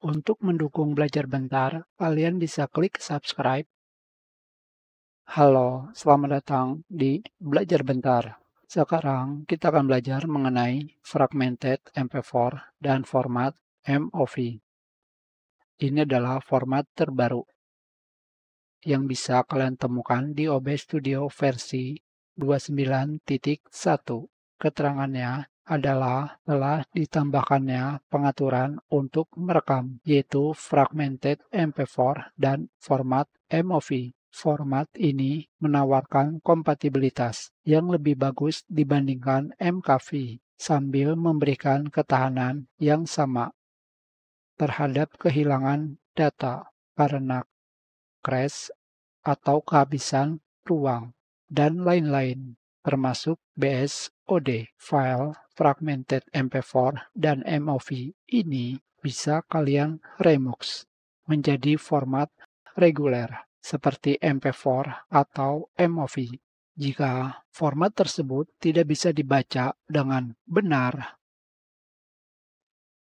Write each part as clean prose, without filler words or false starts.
Untuk mendukung Belajar Bentar, kalian bisa klik subscribe. Halo, selamat datang di Belajar Bentar. Sekarang kita akan belajar mengenai fragmented MP4 dan format MOV. Ini adalah format terbaru yang bisa kalian temukan di OBS Studio versi 29.1. Keterangannya adalah telah ditambahkannya pengaturan untuk merekam, yaitu fragmented MP4 dan format MOV. Format ini menawarkan kompatibilitas yang lebih bagus dibandingkan MKV, sambil memberikan ketahanan yang sama terhadap kehilangan data karena crash atau kehabisan ruang, dan lain-lain, termasuk BSOD. File fragmented MP4 dan MOV ini bisa kalian remix menjadi format reguler seperti MP4 atau MOV. Jika format tersebut tidak bisa dibaca dengan benar,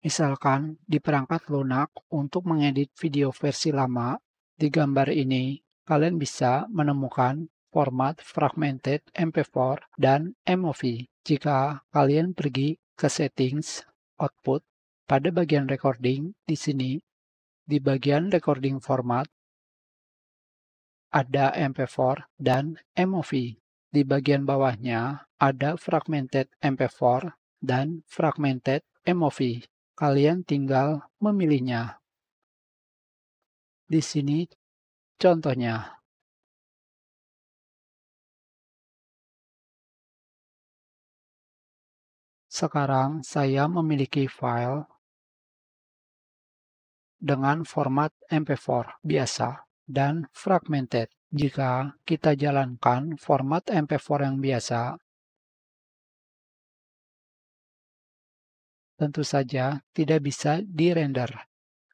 misalkan di perangkat lunak untuk mengedit video versi lama, di gambar ini kalian bisa menemukan format fragmented MP4 dan MOV. Jika kalian pergi ke settings, output, pada bagian recording di sini, di bagian recording format, ada MP4 dan MOV. Di bagian bawahnya ada fragmented MP4 dan fragmented MOV. Kalian tinggal memilihnya. Di sini contohnya. Sekarang saya memiliki file dengan format MP4 biasa dan fragmented. Jika kita jalankan format MP4 yang biasa, tentu saja tidak bisa di-render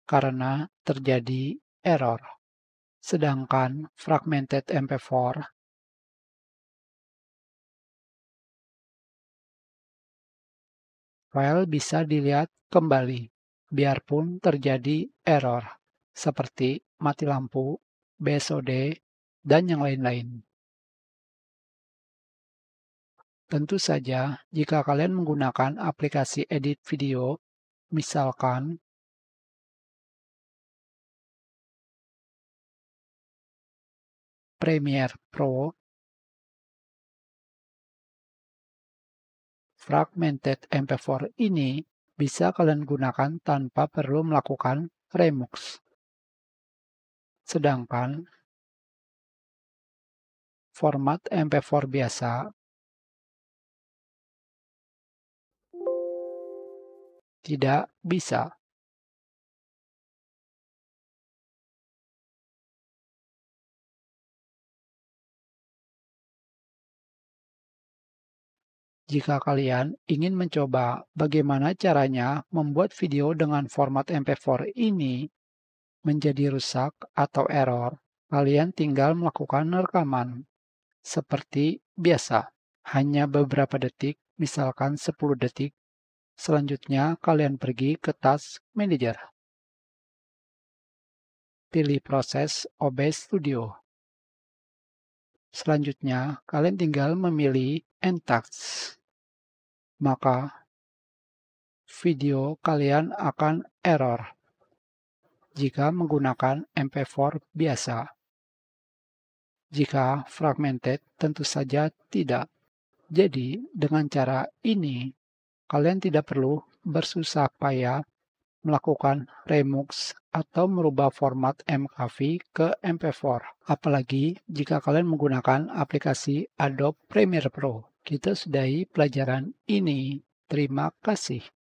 karena terjadi error. Sedangkan fragmented MP4 file bisa dilihat kembali, biarpun terjadi error, seperti mati lampu, BSOD, dan yang lain-lain. Tentu saja, jika kalian menggunakan aplikasi edit video, misalkan Premiere Pro, fragmented MP4 ini bisa kalian gunakan tanpa perlu melakukan remix. Sedangkan format MP4 biasa tidak bisa. Jika kalian ingin mencoba bagaimana caranya membuat video dengan format MP4 ini menjadi rusak atau error, kalian tinggal melakukan rekaman seperti biasa, hanya beberapa detik, misalkan 10 detik. Selanjutnya, kalian pergi ke Task Manager. Pilih proses OBS Studio. Selanjutnya, kalian tinggal memilih End Task. Maka, video kalian akan error jika menggunakan MP4 biasa. Jika fragmented, tentu saja tidak. Jadi, dengan cara ini, kalian tidak perlu bersusah payah melakukan remix atau merubah format MKV ke MP4. Apalagi jika kalian menggunakan aplikasi Adobe Premiere Pro. Kita sudahi pelajaran ini. Terima kasih.